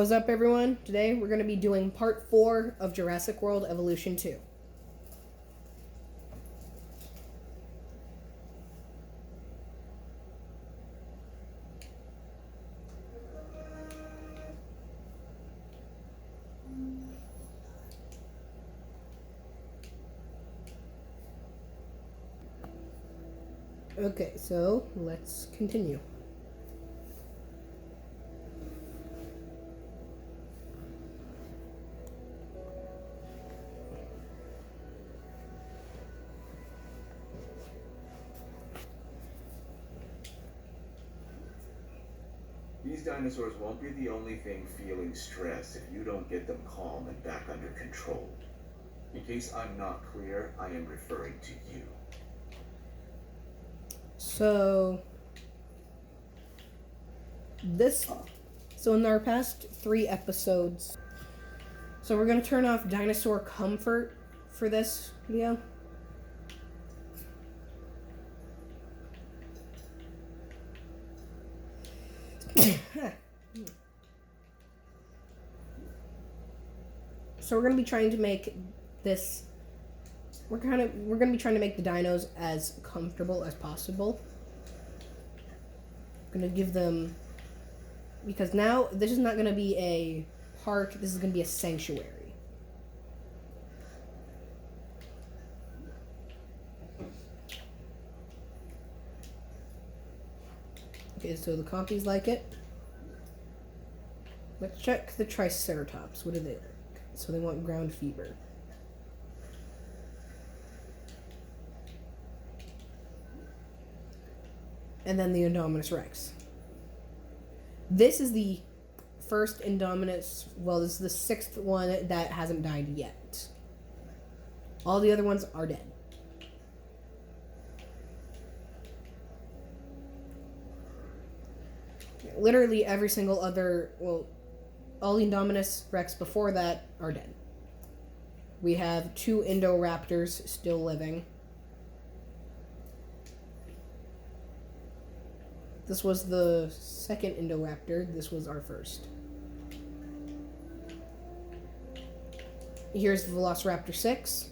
What's up, everyone? Today we're going to be doing part 4 of Jurassic World Evolution 2. Okay, so let's continue. These dinosaurs won't be the only thing feeling stress if you don't get them calm and back under control. In case I'm not clear, I am referring to you. So in our past 3 episodes, so we're going to turn off dinosaur comfort for this video. So we're going to be trying to make this, we're going to be trying to make the dinos as comfortable as possible. Going to give them, because now this is not going to be a park, this is going to be a sanctuary. Okay, so the compies like it. Let's check the Triceratops. What do they like? So they want ground fever. And then the Indominus Rex. This is the first Indominus, well, this is the 6th one that hasn't died yet. All the other ones are dead. Literally every single other, well, all the Indominus Rex before that are dead. We have 2 Indoraptors still living. This was the 2nd Indoraptor. This was our first. Here's the Velociraptor 6.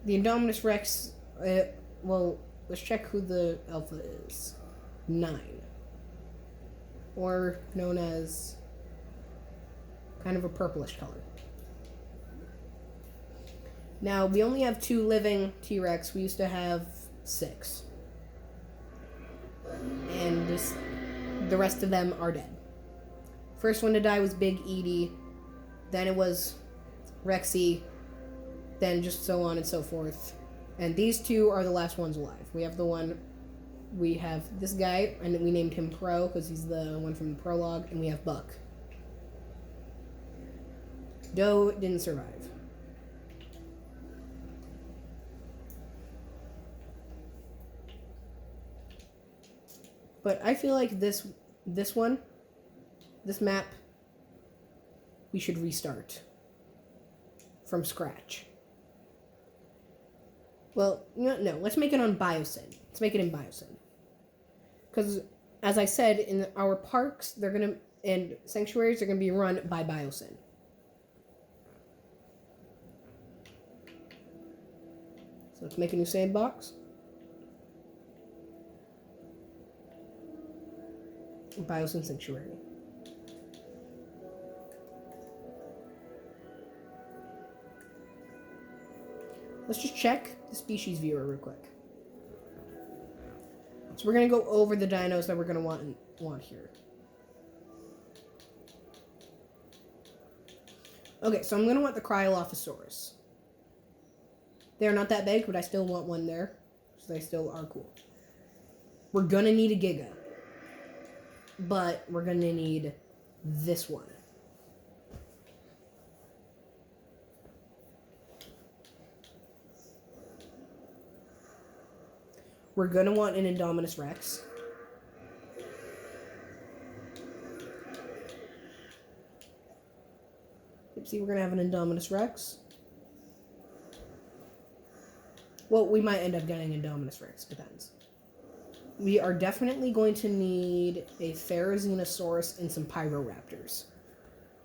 The Indominus Rex, well, let's check who the alpha is. 9. Or known as kind of a purplish color. Now, we only have 2 living T-Rex. We used to have 6. And the rest of them are dead. First one to die was Big Edie. Then it was Rexy. Then just so on and so forth. And these 2 are the last ones alive. We have this guy, and we named him Pro because he's the one from the prologue, and we have Buck. Doe didn't survive. But I feel like this map, we should restart from scratch. Well, no, let's make it on Biosyn. Let's make it in Biosyn. Because, as I said, in our parks, and sanctuaries, they're going to be run by Biosyn. So let's make a new sandbox. Biosyn Sanctuary. Let's just check the species viewer real quick. So we're going to go over the dinos that we're going to want here. Okay, so I'm going to want the Cryolophasaurus. They're not that big, but I still want one there. So they still are cool. We're going to need a Giga. But we're going to need this one. We're going to want an Indominus Rex. See, we're going to have an Indominus Rex. Well, we might end up getting Indominus Rex. Depends. we are definitely going to need a Therizinosaurus and some Pyroraptors.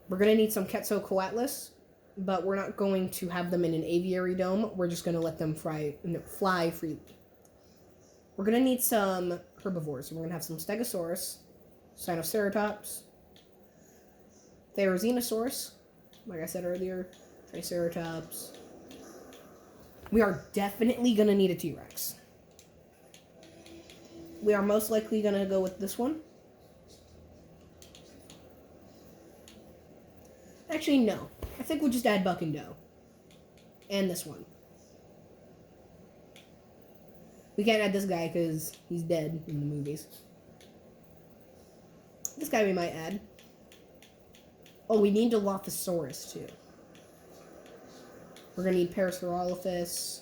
We're going to need some Quetzalcoatlus, but we're not going to have them in an aviary dome. We're just going to let them fly freely. We're going to need some herbivores. We're going to have some Stegosaurus, Sinoceratops, Therizinosaurus, like I said earlier, Triceratops. We are definitely going to need a T-Rex. We are most likely going to go with this one. Actually, no. I think we'll just add Buck and Doe. And this one. We can't add this guy because he's dead in the movies. This guy we might add. Oh, we need Dilophosaurus too. We're going to need Parasaurolophus,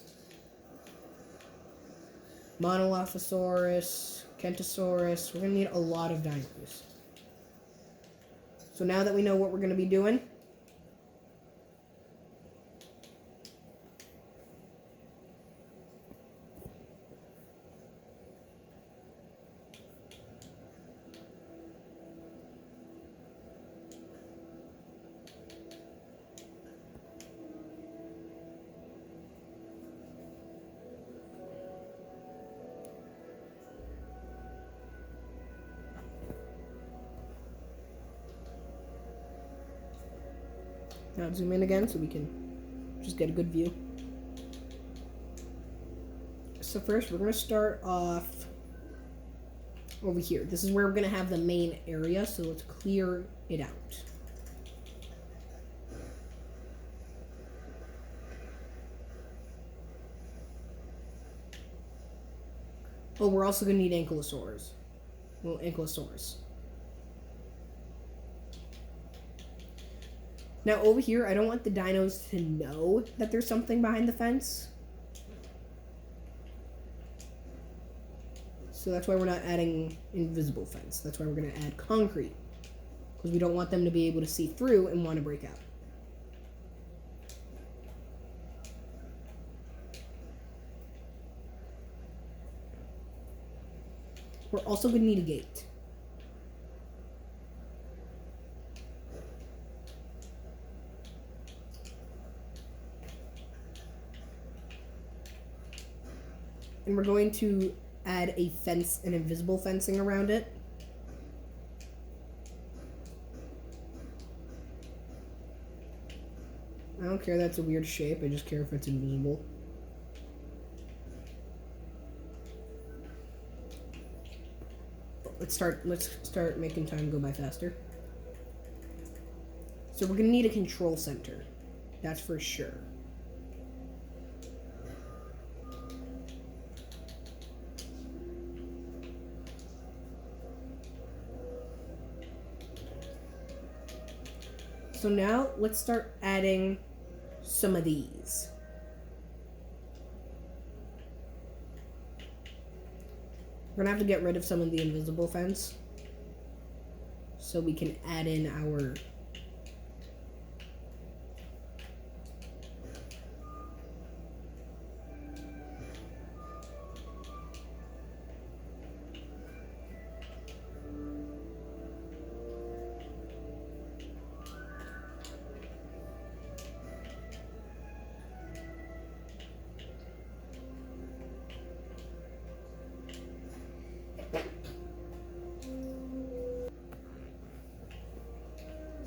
Monolophasaurus, Kentosaurus. We're going to need a lot of dinos. So now that we know what we're going to be doing, now zoom in again so we can just get a good view. So first we're going to start off over here. This is where we're going to have the main area, so let's clear it out. Oh, we're also going to need Ankylosaurs. Well, Ankylosaurus. Now over here, I don't want the dinos to know that there's something behind the fence. So that's why we're not adding invisible fence. That's why we're going to add concrete. Because we don't want them to be able to see through and want to break out. We're also going to need a gate. And we're going to add a fence, an invisible fencing around it. I don't care that's a weird shape, I just care if it's invisible. Let's start making time go by faster. So we're gonna need a control center. That's for sure. So now let's start adding some of these. We're gonna have to get rid of some of the invisible fence so we can add in our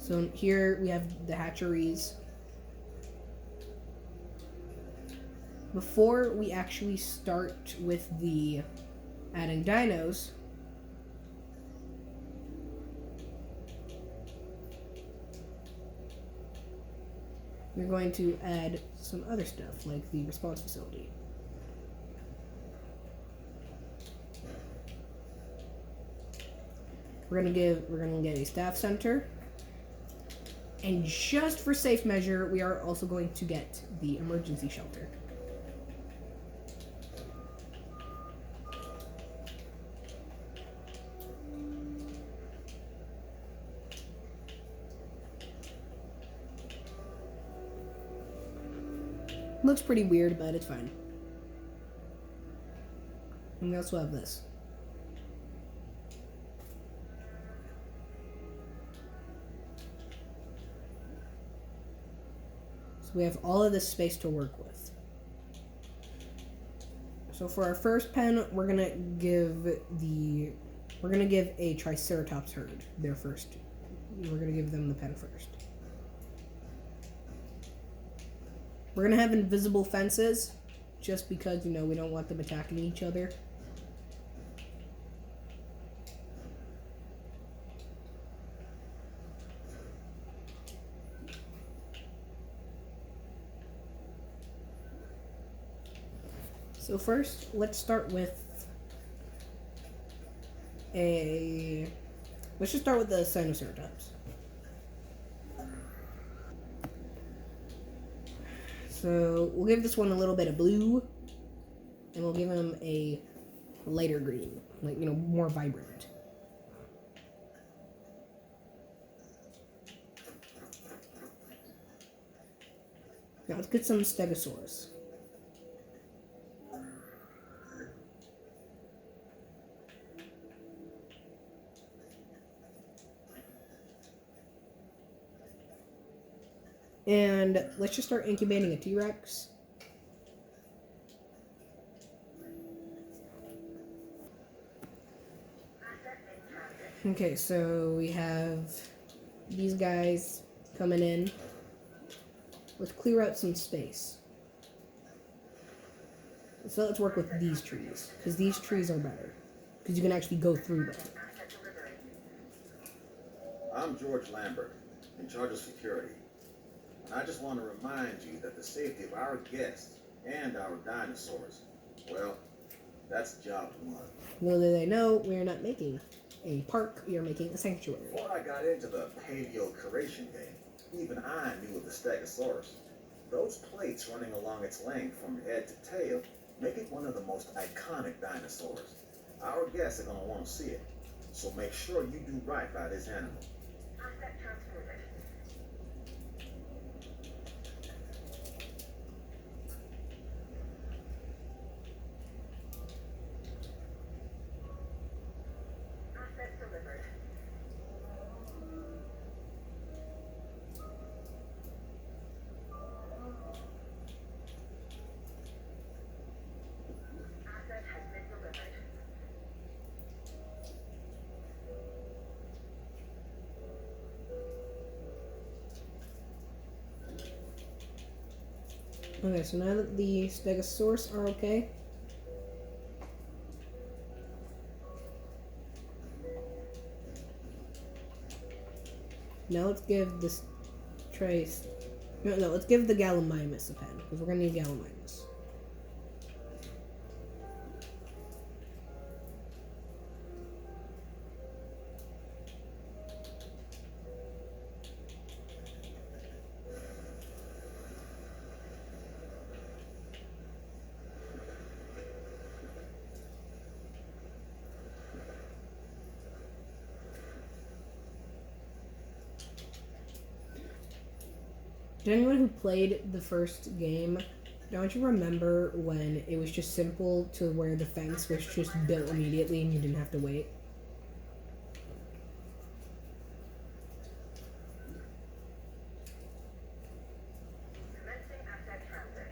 So here we have the hatcheries. Before we actually start with the adding dinos, we're going to add some other stuff like the response facility. We're gonna get a staff center. And just for safe measure, we are also going to get the emergency shelter. Looks pretty weird, but it's fine. And we also have this. So we have all of this space to work with. So for our first pen, we're gonna give a Triceratops herd their first. We're gonna give them the pen first. We're gonna have invisible fences, just because we don't want them attacking each other. So first, let's start with let's just start with the Sinoceratops. So we'll give this one a little bit of blue, and we'll give him a lighter green, more vibrant. Now let's get some Stegosaurus. And let's just start incubating a T-Rex. Okay, so we have these guys coming in. Let's clear out some space. So let's work with these trees, because these trees are better, because you can actually go through them. I'm George Lambert, in charge of security. And I just want to remind you that the safety of our guests and our dinosaurs, well, that's job one. Little do they know, we are not making a park, we are making a sanctuary. Before I got into the paleo-curation game, even I knew of the Stegosaurus. Those plates running along its length from head to tail make it one of the most iconic dinosaurs. Our guests are going to want to see it, so make sure you do right by this animal. Asset transmitted. Asset delivered. Asset has been delivered. Okay, so now that the Stegosaurus are okay, now let's give this trace. No, let's give the Gallimimus a pen, because we're gonna need Gallimimus. To anyone who played the first game, don't you remember when it was just simple to where the fence was just built immediately and you didn't have to wait? Commencing asset transit.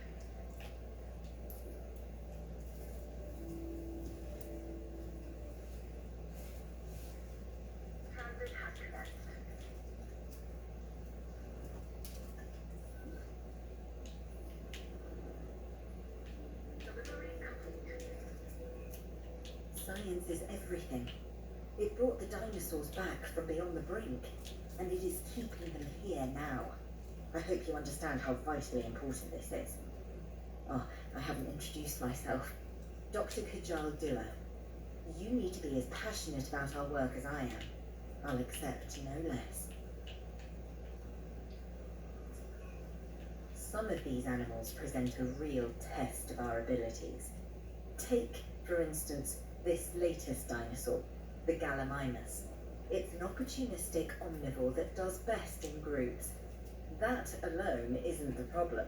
Transit has commenced. Delivery complete. Science is everything. It brought the dinosaurs back from beyond the brink, and it is keeping them here now. I hope you understand how vitally important this is. Oh, I haven't introduced myself. Dr. Kajal Dua. You need to be as passionate about our work as I am. I'll accept no less. Some of these animals present a real test of our abilities. Take, for instance, this latest dinosaur, the Gallimimus. It's an opportunistic omnivore that does best in groups. That alone isn't the problem,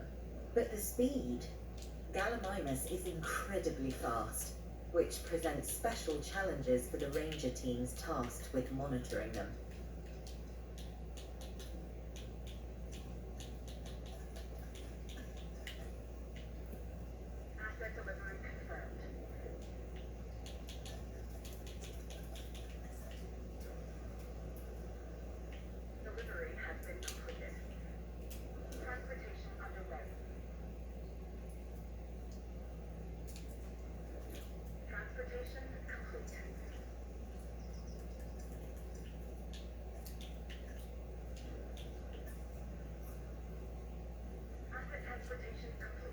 but the speed. Gallimimus is incredibly fast, which presents special challenges for the ranger teams tasked with monitoring them. transportation complete.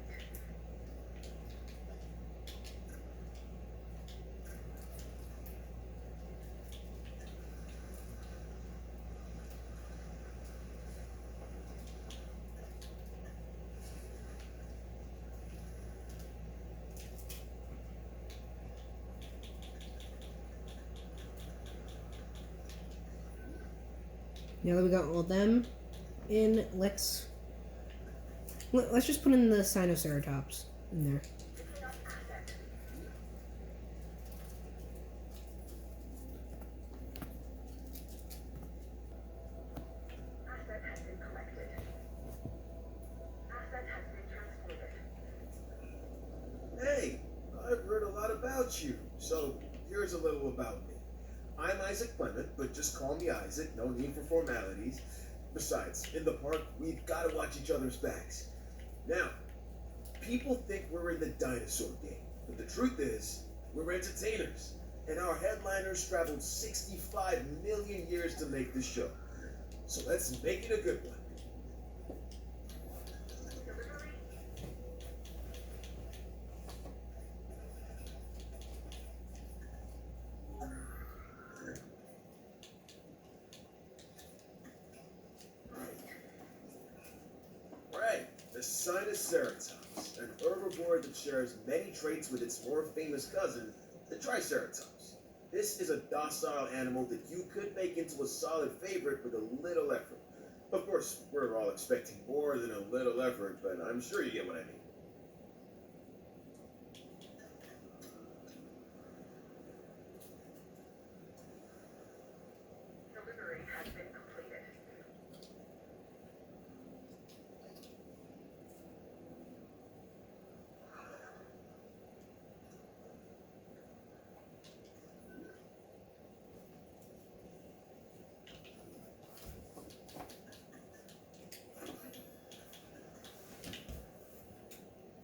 Now that we got all them in, let's just put in the Sinoceratops in there. Picking up asset. Asset has been collected. Asset has been transported. Hey, I've heard a lot about you, so here's a little about me. I'm Isaac Clement, but just call me Isaac, no need for formalities. Besides, in the park, we've got to watch each other's backs. Now, people think we're in the dinosaur game, but the truth is, we're entertainers, and our headliners traveled 65 million years to make this show. So let's make it a good one. Delivery. Right, the Sinoceratops, an herbivore that shares many traits with its more famous cousin, the Triceratops. This is a docile animal that you could make into a solid favorite with a little effort. Of course, we're all expecting more than a little effort, but I'm sure you get what I mean. Delivery has been completed.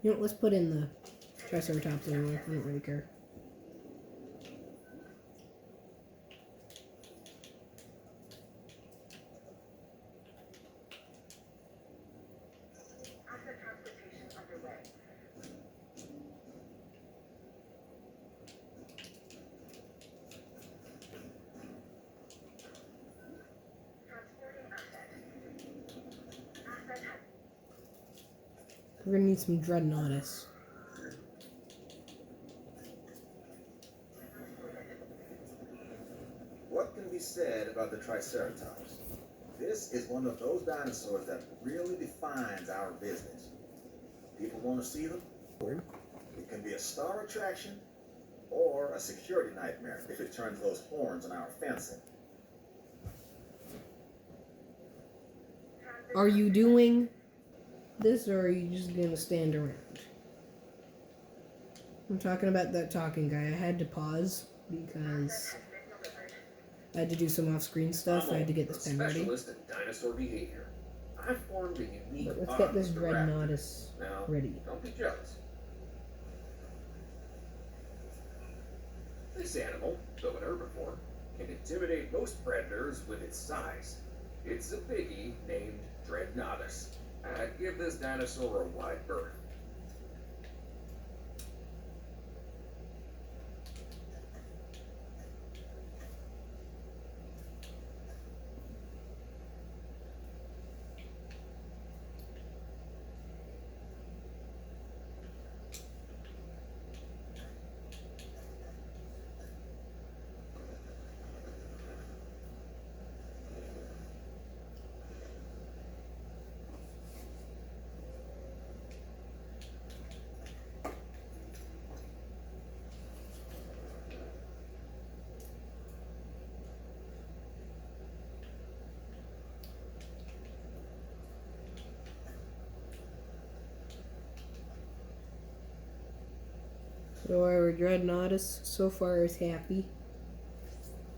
You know, let's put in the Triceratops anyway. I don't really care. Asset transportation underway. Transporting asset. Asset has We're gonna need some Dreadnoughtus. What can be said about the Triceratops? This is one of those dinosaurs that really defines our business. People want to see them? It can be a star attraction or a security nightmare if it turns those horns on our fencing. Are you doing this, or are you just gonna stand around? I'm talking about that talking guy. I had to pause because I had to do some off-screen stuff. I had to get this pen ready. Specialist in dinosaur behavior. I formed a unique But let's bond get this with the raptor. Dreadnoughtus Now, ready. don't be jealous. This animal, though an herbivore, can intimidate most predators with its size. It's a biggie named Dreadnoughtus. I'd give this dinosaur a wide berth. So our Dreadnoughtus so far is happy.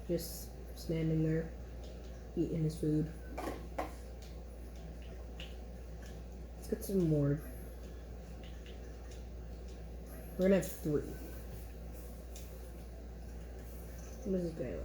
Just standing there, eating his food. Let's get some more. We're gonna have 3. What does this guy like?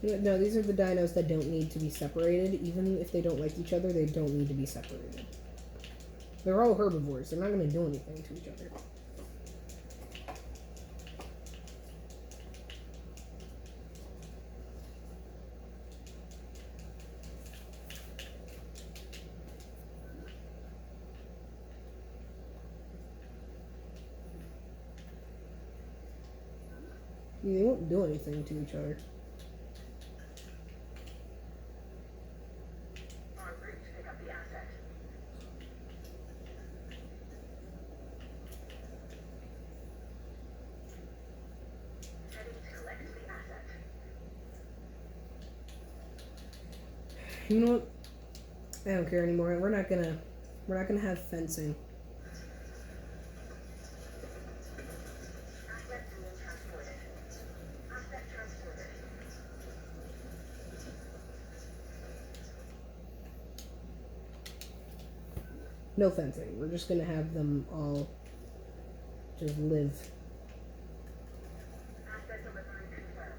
No, these are the dinos that don't need to be separated. Even if they don't like each other, they don't need to be separated. They're all herbivores. They're not going to do anything to each other. They won't do anything to each other. En route to pick up the asset. Heading to collect the asset. You know what? I don't care anymore. We're not gonna have fencing. Asset being transported. Asset transported. No fencing. We're just gonna have them all just live. Asset delivery confirmed.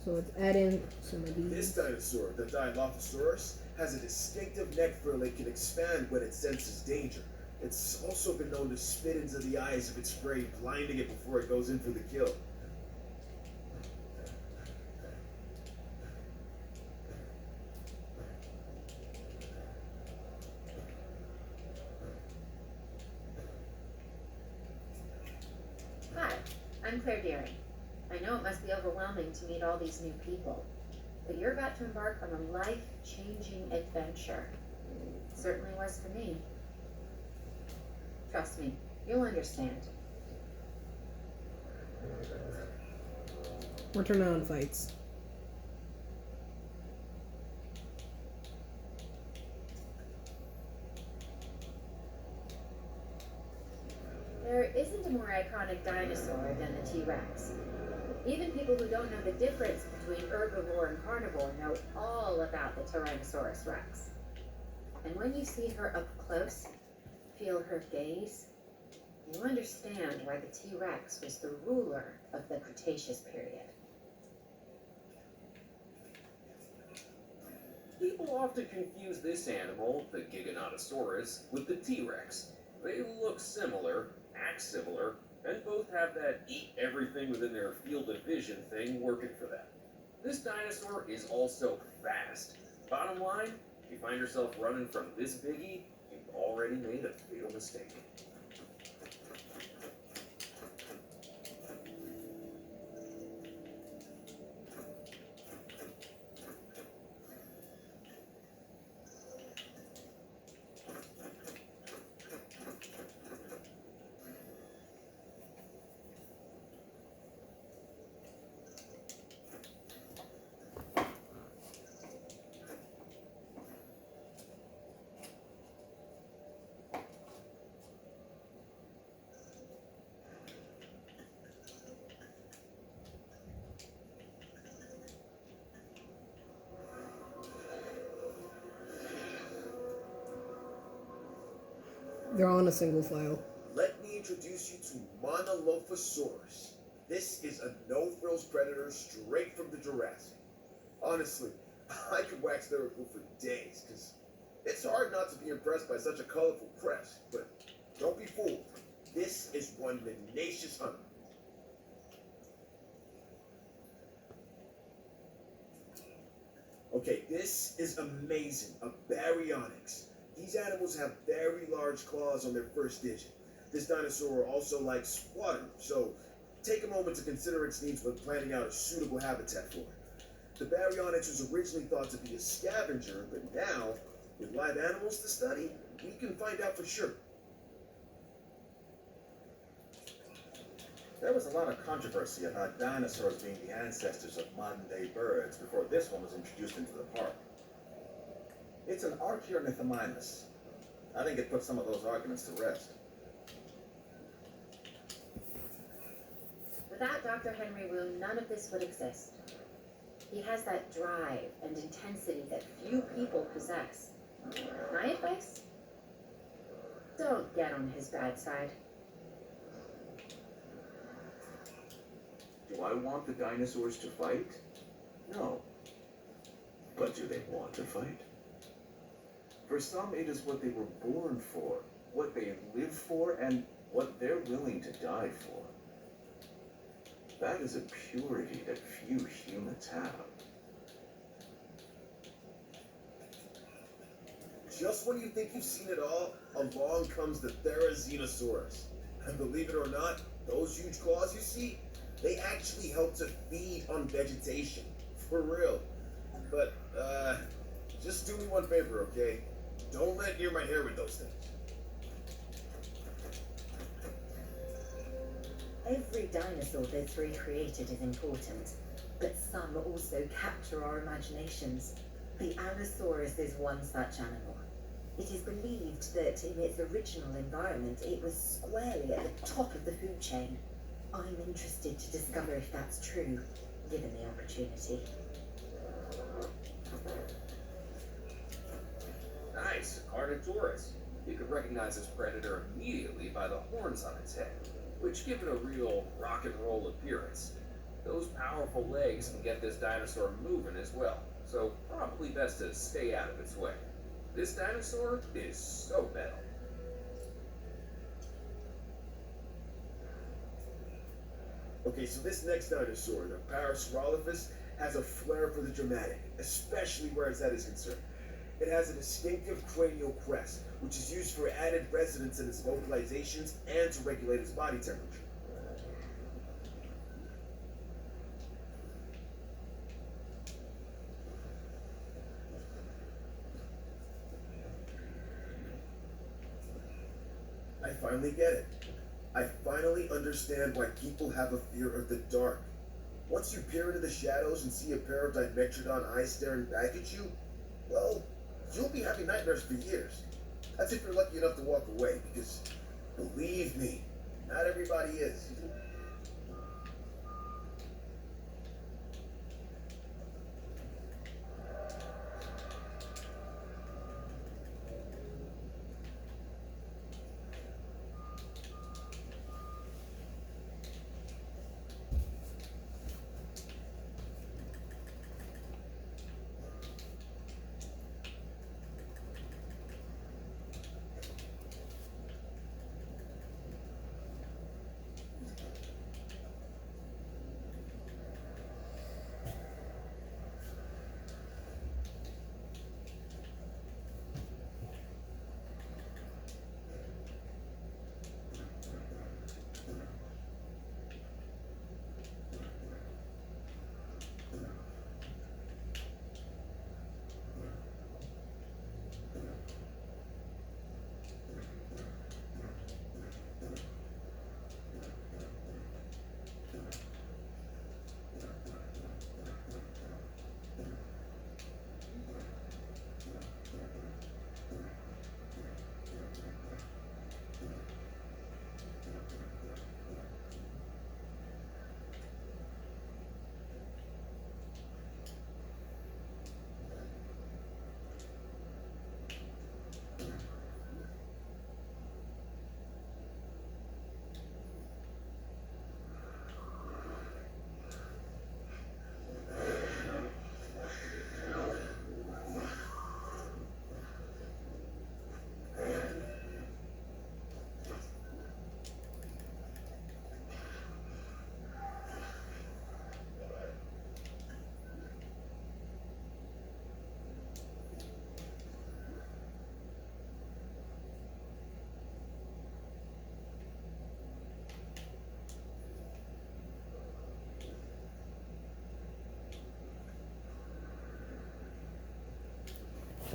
So let's add in some of This these. dinosaur, the Dilophosaurus, has a distinctive neck frill that can expand when it senses danger. It's also been known to spit into the eyes of its prey, blinding it before it goes in for the kill. Hi, I'm Claire Deering. I know it must be overwhelming to meet all these new people, but you're about to embark on a life-changing adventure. It certainly was for me. Trust me, you'll understand. We're turning on fights. There isn't a more iconic dinosaur than the T-Rex. Even people who don't know the difference between herbivore and carnivore know all about the Tyrannosaurus Rex. And when you see her up close, feel her gaze, you understand why the T-Rex was the ruler of the Cretaceous period. People often confuse this animal, the Giganotosaurus, with the T-Rex. They look similar, act similar, and both have that eat everything within their field of vision thing working for them. This dinosaur is also fast. Bottom line, if you find yourself running from this biggie, you've already made a fatal mistake. They're all in a single file. Let me introduce you to Monolophasaurus. This is a no-frills predator straight from the Jurassic. Honestly, I could wax lyrical for days, because it's hard not to be impressed by such a colorful crest, but don't be fooled. This is one tenacious hunter. Okay, this is amazing. A Baryonyx. These animals have very large claws on their first digit. This dinosaur also likes water, so take a moment to consider its needs when planning out a suitable habitat for it. The Baryonyx was originally thought to be a scavenger, but now, with live animals to study, we can find out for sure. There was a lot of controversy about dinosaurs being the ancestors of modern-day birds before this one was introduced into the park. It's an Archaeornithomimus. I think it puts some of those arguments to rest. Without Dr. Henry Wu, none of this would exist. He has that drive and intensity that few people possess. My advice? Don't get on his bad side. Do I want the dinosaurs to fight? No. But do they want to fight? For some, it is what they were born for, what they live for, and what they're willing to die for. That is a purity that few humans have. Just when you think you've seen it all, along comes the Therizinosaurus. And believe it or not, those huge claws you see, they actually help to feed on vegetation. For real. But, just do me one favor, okay? Don't let near my hair with those things. Every dinosaur that's recreated is important, but some also capture our imaginations. The Allosaurus is one such animal. It is believed that in its original environment, it was squarely at the top of the food chain. I'm interested to discover if that's true, given the opportunity. Nice, Carnotaurus. You could recognize its predator immediately by the horns on its head, which give it a real rock and roll appearance. Those powerful legs can get this dinosaur moving as well, so probably best to stay out of its way. This dinosaur is so metal. Okay, so this next dinosaur, the Parasaurolophus, has a flair for the dramatic, especially where its head is concerned. It has a distinctive cranial crest, which is used for added resonance in its vocalizations and to regulate its body temperature. I finally get it. I finally understand why people have a fear of the dark. Once you peer into the shadows and see a pair of Dimetrodon eyes staring back at you, well, you'll be having nightmares for years. That's if you're lucky enough to walk away, because believe me, not everybody is.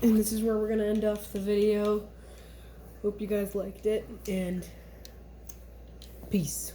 And this is where we're going to end off the video. Hope you guys liked it, and peace.